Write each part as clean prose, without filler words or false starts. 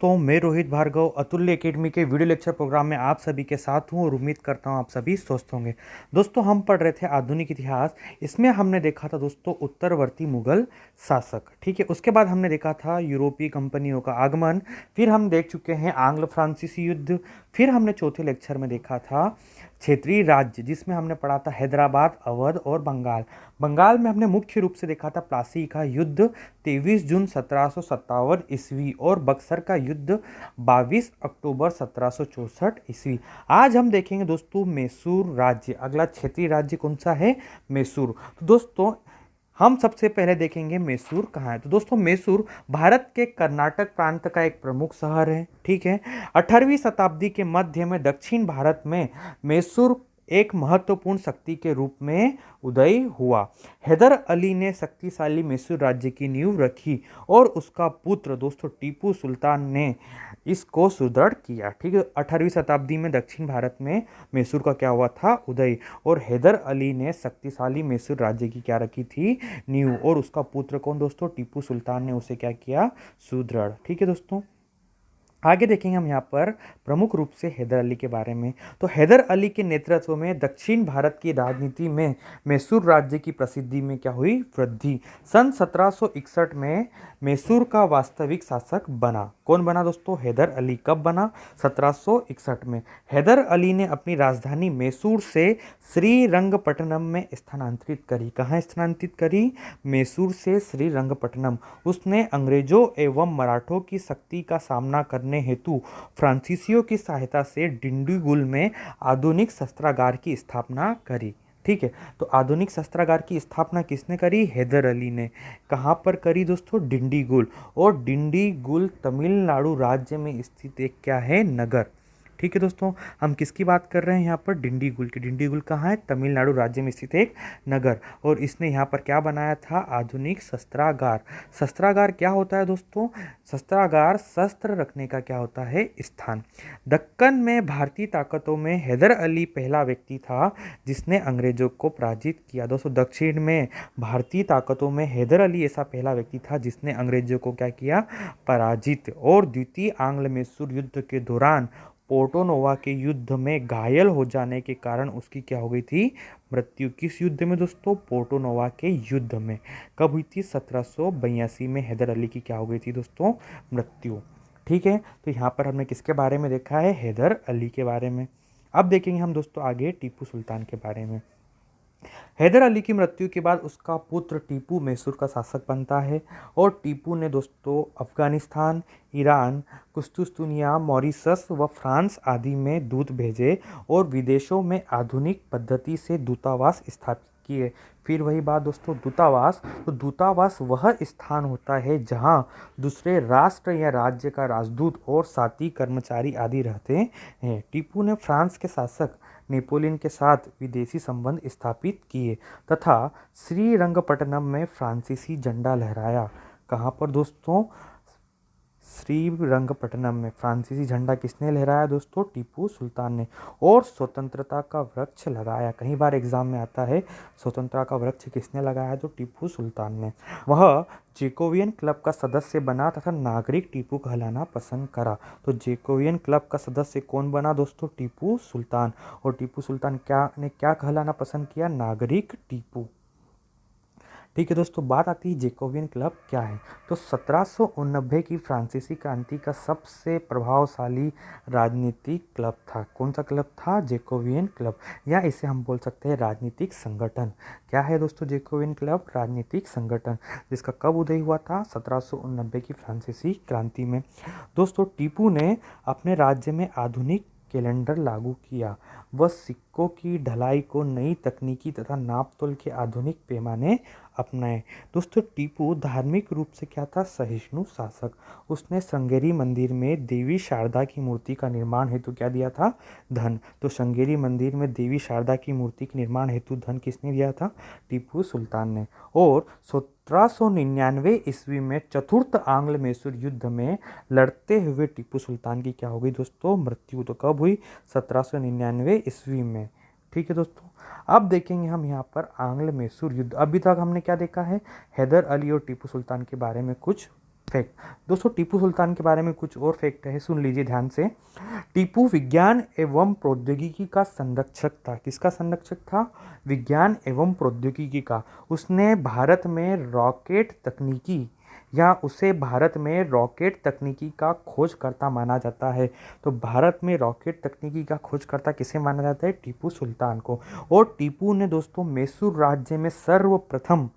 दोस्तों, मैं रोहित भार्गव अतुल्य एकेडमी के वीडियो लेक्चर प्रोग्राम में आप सभी के साथ हूं और उम्मीद करता हूं आप सभी स्वस्थ होंगे। दोस्तों, हम पढ़ रहे थे आधुनिक इतिहास। इसमें हमने देखा था दोस्तों उत्तरवर्ती मुगल शासक, ठीक है। उसके बाद हमने देखा था यूरोपीय कंपनियों का आगमन। फिर हम देख चुके हैं आंग्ल फ्रांसीसी युद्ध। फिर हमने चौथे लेक्चर में देखा था क्षेत्रीय राज्य, जिसमें हमने पढ़ा था हैदराबाद, अवध और बंगाल। बंगाल में हमने मुख्य रूप से देखा था प्लासी का युद्ध 23 जून 1757 ईस्वी और बक्सर का युद्ध 22 अक्टूबर 1764 ईस्वी। आज हम देखेंगे दोस्तों मैसूर राज्य। अगला क्षेत्रीय राज्य कौन सा है? मैसूर। तो दोस्तों हम सबसे पहले देखेंगे मैसूर कहाँ है। तो दोस्तों मैसूर भारत के कर्नाटक प्रांत का एक प्रमुख शहर है, ठीक है। 18वीं शताब्दी के मध्य में दक्षिण भारत में मैसूर एक महत्वपूर्ण शक्ति के रूप में उदय हुआ। हैदर अली ने शक्तिशाली मैसूर राज्य की नींव रखी और उसका पुत्र दोस्तों टीपू सुल्तान ने इसको सुदृढ़ किया, ठीक है। 18वीं शताब्दी में दक्षिण भारत में मैसूर का क्या हुआ था? उदय। और हैदर अली ने शक्तिशाली मैसूर राज्य की क्या रखी थी? नींव। और उसका पुत्र कौन दोस्तों? टीपू सुल्तान ने उसे क्या किया? सुदृढ़, ठीक है दोस्तों। आगे देखेंगे हम यहाँ पर प्रमुख रूप से हैदर अली के बारे में। तो हैदर अली के नेतृत्व में दक्षिण भारत की राजनीति में मैसूर राज्य की प्रसिद्धि में क्या हुई? वृद्धि। सन 1761 में मैसूर का वास्तविक शासक बना। कौन बना दोस्तों? हैदर अली। कब बना? 1761 में। हैदर अली ने अपनी राजधानी मैसूर से श्रीरंगपट्टनम में स्थानांतरित करी। कहाँ स्थानांतरित करी? मैसूर से श्रीरंगपट्टनम। उसने अंग्रेजों एवं मराठों की शक्ति का सामना करने हेतु फ्रांसीसियों की सहायता से डिंडीगुल में आधुनिक शस्त्रागार की स्थापना करी, ठीक है। तो आधुनिक शस्त्रागार की स्थापना किसने करी? हैदर अली ने। कहाँ पर करी दोस्तों? डिंडीगुल। और डिंडीगुल तमिलनाडु राज्य में स्थित एक क्या है? नगर, ठीक है दोस्तों। हम किसकी बात कर रहे हैं यहाँ पर? डिंडीगुल की। डिंडीगुल कहाँ है? तमिलनाडु राज्य में स्थित एक नगर। और इसने यहाँ पर क्या बनाया था? आधुनिक शस्त्रागार। शस्त्रागार क्या होता है दोस्तों? शस्त्रागार शस्त्र रखने का क्या होता है? स्थान। दक्कन में भारतीय ताकतों में हैदर अली पहला व्यक्ति था जिसने अंग्रेजों को पराजित किया। दोस्तों दक्षिण में भारतीय ताकतों में हैदर अली ऐसा पहला व्यक्ति था जिसने अंग्रेजों को क्या किया? पराजित। और द्वितीय आंग्ल मैसूर युद्ध के दौरान पोर्टोनोवा के युद्ध में घायल हो जाने के कारण उसकी क्या हो गई थी? मृत्यु। किस युद्ध में दोस्तों? पोर्टोनोवा के युद्ध में। कब हुई थी? 1782 में हैदर अली की क्या हो गई थी दोस्तों? मृत्यु, ठीक है। तो यहाँ पर हमने किसके बारे में देखा है? हैदर अली के बारे में। अब देखेंगे हम दोस्तों आगे टीपू सुल्तान के बारे में। हैदर अली की मृत्यु के बाद उसका पुत्र टीपू मैसूर का शासक बनता है। और टीपू ने दोस्तों अफगानिस्तान, ईरान, कुस्तुस्तुनिया, मॉरिशस व फ्रांस आदि में दूत भेजे और विदेशों में आधुनिक पद्धति से दूतावास स्थापित किए। फिर वही बात दोस्तों, दूतावास। तो दूतावास वह स्थान होता है जहां दूसरे राष्ट्र या राज्य का राजदूत और साथी कर्मचारी आदि रहते हैं। टीपू ने फ्रांस के शासक नेपोलियन के साथ विदेशी संबंध स्थापित किए तथा श्रीरंगपट्टनम में फ्रांसीसी झंडा लहराया। कहाँ पर दोस्तों? श्रीरंगपट्टनम में फ्रांसीसी झंडा किसने लहराया दोस्तों? टीपू सुल्तान ने। और स्वतंत्रता का वृक्ष लगाया। कई बार एग्जाम में आता है स्वतंत्रता का वृक्ष किसने लगाया? तो टीपू सुल्तान ने। वह जैकोबियन क्लब का सदस्य बना तथा नागरिक टीपू कहलाना पसंद करा। तो जैकोबियन क्लब का सदस्य कौन बना दोस्तों? टीपू सुल्तान। और टीपू सुल्तान क्या कहलाना पसंद किया? नागरिक टीपू, ठीक है दोस्तों। बात आती है जैकोबियन क्लब क्या है। तो 1789 की फ्रांसीसी क्रांति का सबसे प्रभावशाली राजनीतिक क्लब था। कौन सा क्लब था? जैकोबियन क्लब, या इसे हम बोल सकते हैं राजनीतिक संगठन। क्या है दोस्तों जैकोबियन क्लब? राजनीतिक संगठन, जिसका कब उदय हुआ था? 1789 की फ्रांसीसी क्रांति में। दोस्तों टीपू ने अपने राज्य में आधुनिक कैलेंडर लागू किया। वह सिक्कों की ढलाई को नई तकनीकी तथा नापतोल के आधुनिक पैमाने अपनाए। दोस्तों टीपू धार्मिक रूप से क्या था? सहिष्णु शासक। उसने श्रृंगेरी मंदिर में देवी शारदा की मूर्ति का निर्माण हेतु क्या दिया था? धन। तो श्रृंगेरी मंदिर में देवी शारदा की मूर्ति के निर्माण हेतु धन किसने दिया था? टीपू सुल्तान ने। और 1799 ईस्वी में चतुर्थ आंग्ल मैसूर युद्ध में लड़ते हुए टीपू सुल्तान की क्या हो गई दोस्तों? मृत्यु। तो कब हुई? 1799 ईस्वी में, ठीक है दोस्तों। अब देखेंगे हम यहाँ पर आंग्ल मैसूर युद्ध। अभी तक हमने क्या देखा है? हैदर अली और टीपू सुल्तान के बारे में कुछ फैक्ट। दोस्तों टीपू सुल्तान के बारे में कुछ और फैक्ट है, सुन लीजिए ध्यान से। टीपू विज्ञान एवं प्रौद्योगिकी का संरक्षक था। किसका संरक्षक था? विज्ञान एवं प्रौद्योगिकी का। उसने भारत में रॉकेट तकनीकी या उसे भारत में रॉकेट तकनीकी का खोजकर्ता माना जाता है। तो भारत में रॉकेट तकनीकी का खोजकर्ता किसे माना जाता है? टीपू सुल्तान को। और टीपू ने दोस्तों मैसूर राज्य में सर्वप्रथम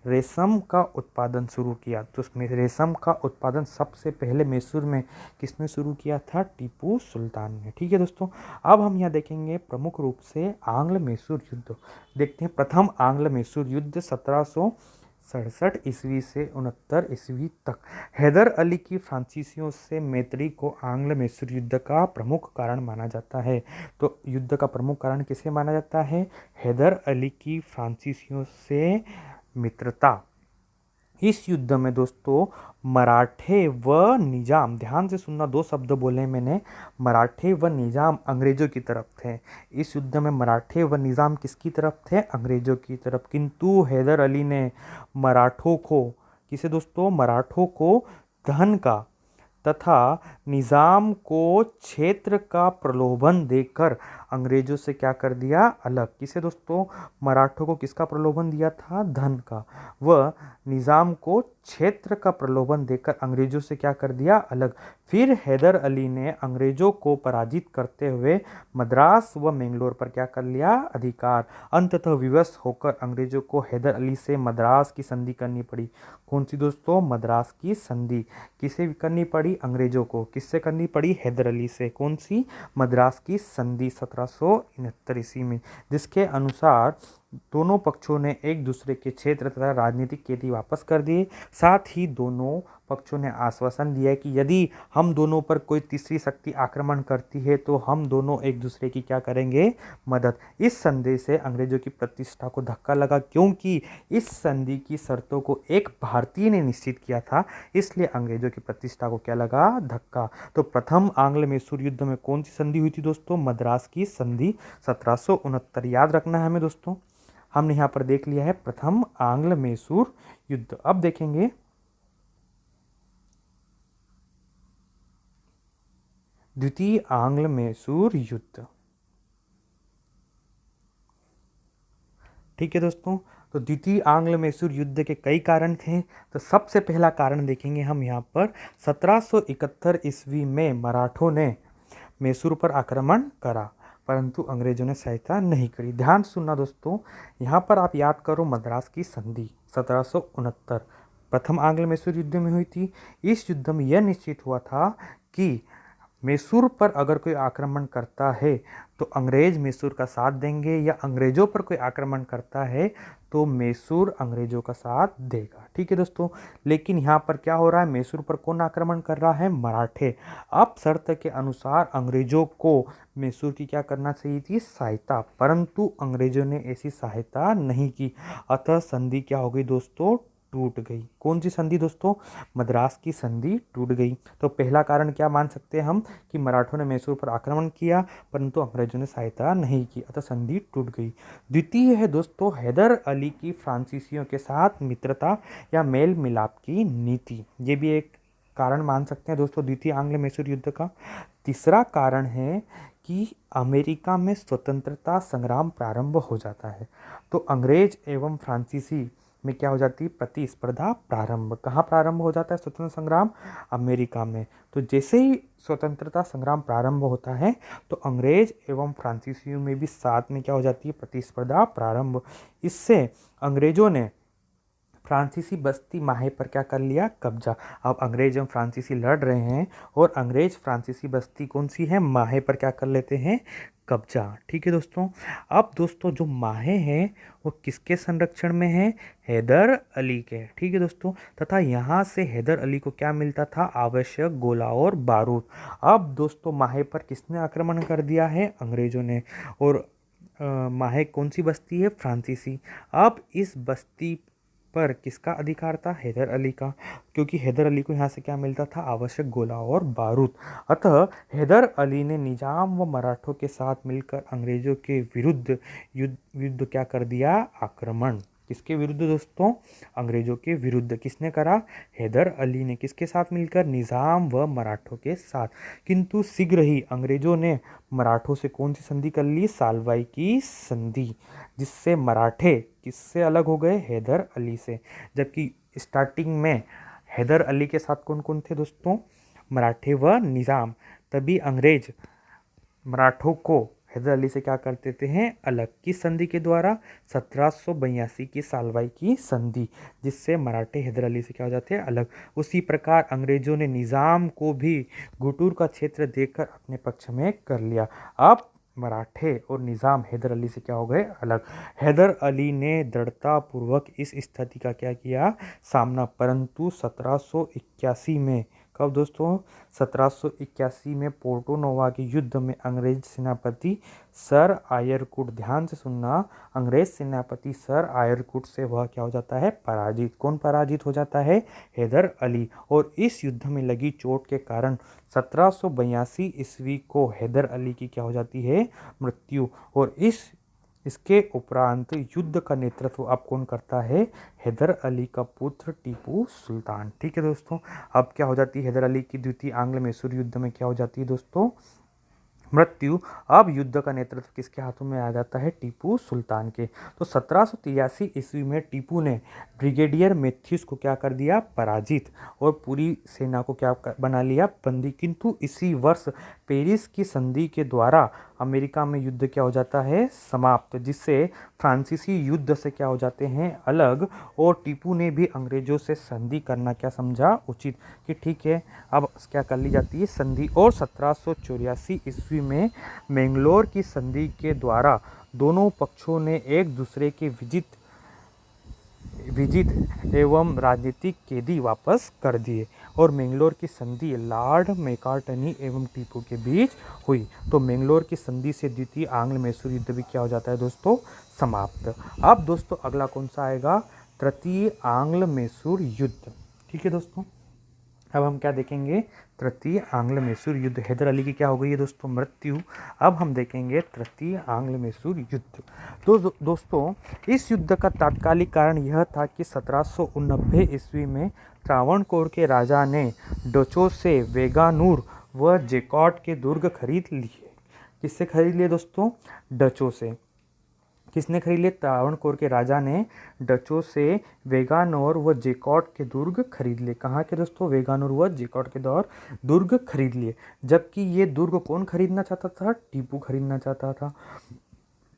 रेशम का उत्पादन शुरू किया। तो उसमें रेशम का उत्पादन सबसे पहले मैसूर में किसने शुरू किया था? टीपू सुल्तान ने। ठीक है दोस्तों, अब हम यहाँ देखेंगे प्रमुख रूप से आंग्ल मैसूर युद्ध। देखते हैं प्रथम आंग्ल मैसूर युद्ध 1767 ईस्वी से 69 ईस्वी तक। हैदर अली की फ्रांसीसियों से मैत्री को आंग्ल मैसूर युद्ध का प्रमुख कारण माना जाता है। तो युद्ध का प्रमुख कारण किसे माना जाता है? हैदर अली की फ्रांसीसियों से मित्रता। इस युद्ध में दोस्तों मराठे व निजाम, ध्यान से सुनना, दो शब्द बोले मैंने, मराठे व निजाम अंग्रेजों की तरफ थे। इस युद्ध में मराठे व निजाम किसकी तरफ थे? अंग्रेजों की तरफ। किंतु हैदर अली ने मराठों को, किसे दोस्तों? मराठों को धन का तथा निजाम को क्षेत्र का प्रलोभन देकर अंग्रेजों से क्या कर दिया? अलग। किसे दोस्तों? मराठों को किसका प्रलोभन दिया था? धन का। व निजाम को क्षेत्र का प्रलोभन देकर अंग्रेजों से क्या कर दिया? अलग। फिर हैदर अली ने अंग्रेजों को पराजित करते हुए मद्रास व मैंगलोर पर क्या कर लिया? अधिकार। अंततः विवश होकर अंग्रेजों को हैदर अली से मद्रास की संधि करनी पड़ी। कौन सी दोस्तों? मद्रास की संधि। किसे करनी पड़ी? अंग्रेजों को। किससे करनी पड़ी? हैदर अली से। कौन सी? मद्रास की संधि 1769 ईस्वी में, जिसके अनुसार दोनों पक्षों ने एक दूसरे के क्षेत्र तथा राजनीतिक कैदी वापस कर दिए। साथ ही दोनों पक्षों ने आश्वासन दिया कि यदि हम दोनों पर कोई तीसरी शक्ति आक्रमण करती है तो हम दोनों एक दूसरे की क्या करेंगे? मदद। इस संधि से अंग्रेजों की प्रतिष्ठा को धक्का लगा, क्योंकि इस संधि की शर्तों को एक भारतीय ने निश्चित किया था, इसलिए अंग्रेजों की प्रतिष्ठा को क्या लगा? धक्का। तो प्रथम आंग्ल मैसूर युद्ध में कौन सी संधि हुई थी दोस्तों? मद्रास की संधि 1769। याद रखना है हमें दोस्तों। हमने यहाँ पर देख लिया है प्रथम आंग्ल मैसूर युद्ध। अब देखेंगे द्वितीय आंग्ल मैसूर युद्ध। ठीक है दोस्तों, तो द्वितीय आंग्ल मैसूर युद्ध के कई कारण थे। तो सबसे पहला कारण देखेंगे हम यहाँ पर 1771 ईस्वी में मराठों ने मैसूर पर आक्रमण करा, परंतु अंग्रेजों ने सहायता नहीं करी। ध्यान सुनना दोस्तों, यहाँ पर आप याद करो मद्रास की संधि 1769 प्रथम आंग्ल मैसूर युद्ध में हुई थी। इस युद्ध में यह निश्चित हुआ था कि मैसूर पर अगर कोई आक्रमण करता है तो अंग्रेज मैसूर का साथ देंगे, या अंग्रेजों पर कोई आक्रमण करता है तो मैसूर अंग्रेजों का साथ देगा। ठीक है दोस्तों, लेकिन यहाँ पर क्या हो रहा है? मैसूर पर कौन आक्रमण कर रहा है? मराठे। अब शर्त के अनुसार अंग्रेजों को मैसूर की क्या करना चाहिए थी? सहायता, परंतु अंग्रेजों ने ऐसी सहायता नहीं की। अतः संधि क्या हो गई दोस्तों? टूट गई। कौन सी संधि दोस्तों? मद्रास की संधि टूट गई। तो पहला कारण क्या मान सकते हैं हम? कि मराठों ने मैसूर पर आक्रमण किया, परंतु अंग्रेजों ने सहायता नहीं की, अतः संधि टूट गई। द्वितीय है दोस्तों हैदर अली की फ्रांसीसियों के साथ मित्रता या मेल मिलाप की नीति। ये भी एक कारण मान सकते हैं दोस्तों द्वितीय आंग्ल मैसूर युद्ध का। तीसरा कारण है कि अमेरिका में स्वतंत्रता संग्राम प्रारंभ हो जाता है। तो अंग्रेज एवं फ्रांसीसी में क्या हो जाती है? प्रतिस्पर्धा प्रारंभ। कहाँ प्रारंभ हो जाता है स्वतंत्रता संग्राम? अमेरिका में। तो जैसे ही स्वतंत्रता संग्राम प्रारंभ होता है तो अंग्रेज एवं फ्रांसीसियों में भी साथ में क्या हो जाती है? प्रतिस्पर्धा प्रारंभ। इससे अंग्रेजों ने फ्रांसीसी बस्ती माहे पर क्या कर लिया? कब्जा। अब अंग्रेज एवं फ्रांसीसी लड़ रहे हैं और अंग्रेज फ्रांसीसी बस्ती कौन सी है? माहे पर क्या कर लेते हैं? कब्जा। ठीक है दोस्तों, अब दोस्तों जो माहे हैं वो किसके संरक्षण में है? हैदर अली के। ठीक है दोस्तों, तथा यहाँ से हैदर अली को क्या मिलता था? आवश्यक गोला और बारूद। अब दोस्तों माहे पर किसने आक्रमण कर दिया है? अंग्रेजों ने। और माहे कौन सी बस्ती है? फ्रांसीसी। अब इस बस्ती पर किसका अधिकार था? हैदर अली का, क्योंकि हैदर अली को यहाँ से क्या मिलता था? आवश्यक गोला और बारूद। अतः हैदर अली ने निजाम व मराठों के साथ मिलकर अंग्रेजों के विरुद्ध युद्ध क्या कर दिया? आक्रमण। किसके विरुद्ध दोस्तों? अंग्रेजों के विरुद्ध। किसने करा? हैदर अली ने। किसके साथ मिलकर? निज़ाम व मराठों के साथ। किंतु शीघ्र ही अंग्रेजों ने मराठों से कौन सी संधि कर ली? सालवाई की संधि, जिससे मराठे किससे अलग हो गए? हैदर अली से। जबकि स्टार्टिंग में हैदर अली के साथ कौन कौन थे दोस्तों? मराठे व निज़ाम। तभी अंग्रेज मराठों को हैदर अली से क्या कर देते हैं? अलग। किस संधि के द्वारा? 1782 की सालवाई की संधि, जिससे मराठे हैदर अली से क्या हो जाते हैं? अलग। उसी प्रकार अंग्रेजों ने निज़ाम को भी गुटूर का क्षेत्र देकर अपने पक्ष में कर लिया। अब मराठे और निज़ाम हैदर अली से क्या हो गए? अलग। हैदर अली ने दृढ़तापूर्वक इस स्थिति का क्या किया? सामना। परंतु 1781 में, कब दोस्तों? 1781 में पोर्टो नोवा के युद्ध में अंग्रेज सेनापति सर आयरकुट, ध्यान से सुनना, अंग्रेज सेनापति सर आयरकुट से वह क्या हो जाता है? पराजित। कौन पराजित हो जाता है? हैदर अली। और इस युद्ध में लगी चोट के कारण 1782 ईस्वी को हैदर अली की क्या हो जाती है? मृत्यु। और इसके उपरांत युद्ध का नेतृत्व अब कौन करता है? हैदर अली का पुत्र टीपू सुल्तान। ठीक है दोस्तों, अब क्या हो जाती है? हैदर अली की द्वितीय आंग्ल मैसूर युद्ध में क्या हो जाती है दोस्तों? मृत्यु। अब युद्ध का नेतृत्व किसके हाथों में आ जाता है? टीपू सुल्तान के। तो 1783 ईस्वी में टीपू ने ब्रिगेडियर मैथ्यूस को क्या कर दिया? पराजित। और पूरी सेना को क्या बना लिया? बंदी। किंतु इसी वर्ष पेरिस की संधि के द्वारा अमेरिका में युद्ध क्या हो जाता है? समाप्त, जिससे फ्रांसीसी युद्ध से क्या हो जाते हैं? अलग। और टीपू ने भी अंग्रेजों से संधि करना क्या समझा? उचित, कि ठीक है अब क्या कर ली जाती है? संधि। और 1784 ईस्वी में मैंगलोर की संधि के द्वारा दोनों पक्षों ने एक दूसरे के विजित एवं राजनीतिक कैदी वापस कर दिए। और मैंगलोर की संधि लॉर्ड मैकार्टनी एवं टीपू के बीच हुई। तो मैंगलोर की संधि से द्वितीय आंग्ल मैसूर युद्ध भी क्या हो जाता है दोस्तों? समाप्त। अब दोस्तों अगला कौन सा आएगा? तृतीय आंग्ल मैसूर युद्ध। ठीक है दोस्तों, अब हम क्या देखेंगे? तृतीय आंग्ल मैसूर युद्ध। हैदर अली की क्या हो गई है दोस्तों? मृत्यु। अब हम देखेंगे तृतीय आंग्ल मैसूर युद्ध। तो दोस्तों इस युद्ध का तात्कालिक कारण यह था कि 1789 ईस्वी में त्रावणकोर के राजा ने डचों से वेगानूर व जैकॉट के दुर्ग खरीद लिए। किससे खरीद लिए दोस्तों? डचों से। किसने खरीद लिए? त्रावणकोर के राजा ने डचों से वेगानोर व जैकॉट के दुर्ग खरीद लिए। कहाँ के दोस्तों? वेगानोर व जैकॉट के दुर्ग खरीद लिए। जबकि ये दुर्ग कौन खरीदना चाहता था? टीपू खरीदना चाहता था।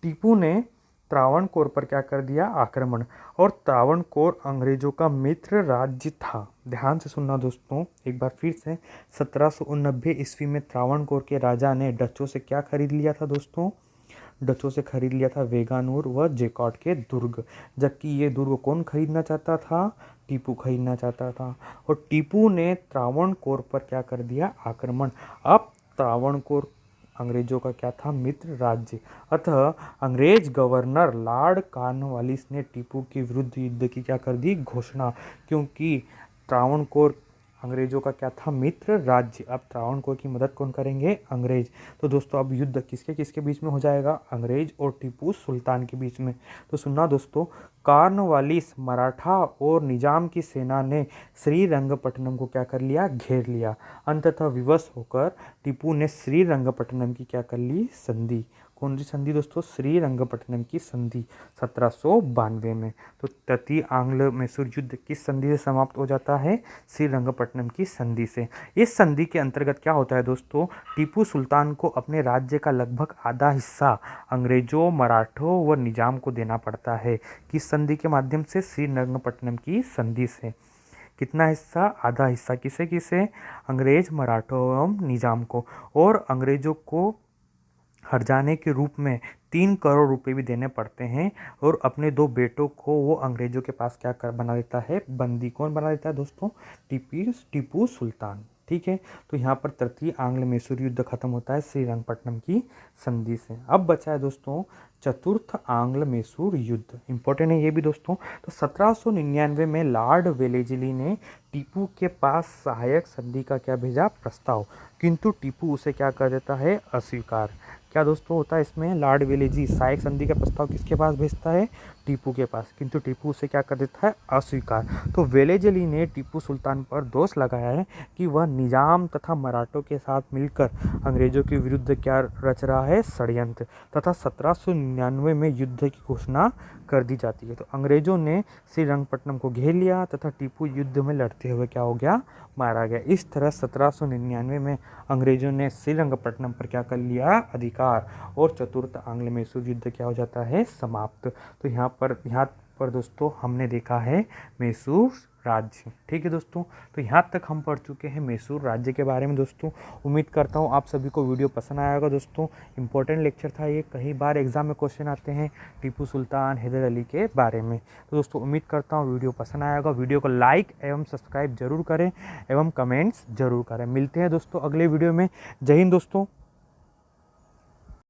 टीपू ने त्रावणकोर पर क्या कर दिया? आक्रमण। और त्रावणकोर अंग्रेजों का मित्र राज्य था। ध्यान से सुनना दोस्तों एक बार फिर से, 1789 ईस्वी में त्रावणकोर के राजा ने डचों से क्या खरीद लिया था दोस्तों? डचों से खरीद लिया था वेगानूर व जैकॉट के दुर्ग। जबकि ये दुर्ग कौन खरीदना चाहता था? टीपू खरीदना चाहता था। और टीपू ने त्रावणकोर पर क्या कर दिया? आक्रमण। अब त्रावणकोर अंग्रेजों का क्या था? मित्र राज्य। अतः अंग्रेज गवर्नर लॉर्ड कॉर्नवालिस ने टीपू के विरुद्ध युद्ध की क्या कर दी? घोषणा। क्योंकि त्रावणकोर अंग्रेजों का क्या था? मित्र राज्य। अब त्रावणकोर की मदद कौन करेंगे? अंग्रेज। तो दोस्तों अब युद्ध किसके किसके बीच में हो जाएगा? अंग्रेज और टीपू सुल्तान के बीच में। तो सुनना दोस्तों, कॉर्नवालिस मराठा और निजाम की सेना ने श्रीरंगपट्टनम को क्या कर लिया? घेर लिया। अंततः विवश होकर टीपू ने श्रीरंगपट्टनम की क्या कर ली? संधि। कौन सी संधि दोस्तों? श्रीरंगपट्टनम की संधि 1792 में। तो तृतीय आंग्ल मैसूर युद्ध किस संधि से समाप्त हो जाता है? श्रीरंगपट्टनम की संधि से। इस संधि के अंतर्गत क्या होता है दोस्तों? टीपू सुल्तान को अपने राज्य का लगभग आधा हिस्सा अंग्रेजों, मराठों व निजाम को देना पड़ता है। किस संधि के माध्यम से? श्रीरंगपट्टनम की संधि से। कितना हिस्सा? आधा हिस्सा। किसे किसे? अंग्रेज, मराठों एवं निजाम को। और अंग्रेजों को हर्जाने के रूप में 3 करोड़ रुपए भी देने पड़ते हैं। और अपने 2 बेटों को वो अंग्रेजों के पास क्या कर बना देता है? बंदी। कौन बना देता है दोस्तों? टीपू सुल्तान। ठीक है, तो यहाँ पर तृतीय आंग्ल मैसूर युद्ध खत्म होता है श्रीरंगपट्टनम की संधि से। अब बचा है दोस्तों चतुर्थ आंग्ल मैसूर युद्ध। इंपॉर्टेंट है ये भी दोस्तों। तो 1799 में लॉर्ड वेलेस्ली ने टीपू के पास सहायक संधि का क्या भेजा? प्रस्ताव। किंतु टीपू उसे क्या कर देता है? अस्वीकार। क्या दोस्तों होता है इसमें, लॉर्ड वेलेजी सहायक संधि का प्रस्ताव किसके पास भेजता है, टीपू के पास, किंतु टीपू उसे क्या कर देता है, अस्वीकार। तो वेलेजली ने टीपू सुल्तान पर दोष लगाया है कि वह निजाम तथा मराठों के साथ मिलकर अंग्रेजों के विरुद्ध क्या रच रहा है, षड्यंत्र, तथा 1799 में युद्ध की घोषणा कर दी जाती है। तो अंग्रेजों ने श्रीरंगपट्टनम को घेर लिया तथा टीपू युद्ध में लड़ते हुए क्या हो गया, मारा गया। इस तरह 1799 में अंग्रेजों ने श्रीरंगपट्टनम पर क्या कर लिया, अधिकार, और चतुर्थ आंग्ल मैसूर युद्ध क्या हो जाता है, समाप्त। तो यहाँ पर दोस्तों हमने देखा है मैसूर राज्य। ठीक है दोस्तों, तो यहाँ तक हम पढ़ चुके हैं मैसूर राज्य के बारे में दोस्तों। उम्मीद करता हूँ आप सभी को वीडियो पसंद आया होगा दोस्तों। इंपॉर्टेंट लेक्चर था ये, कई बार एग्जाम में क्वेश्चन आते हैं टीपू सुल्तान, हैदर अली के बारे में। तो दोस्तों उम्मीद करता हूँ वीडियो पसंद आया होगा। वीडियो को लाइक एवं सब्सक्राइब जरूर करें एवं कमेंट्स जरूर करें। मिलते हैं दोस्तों अगले वीडियो में। जय हिंद दोस्तों।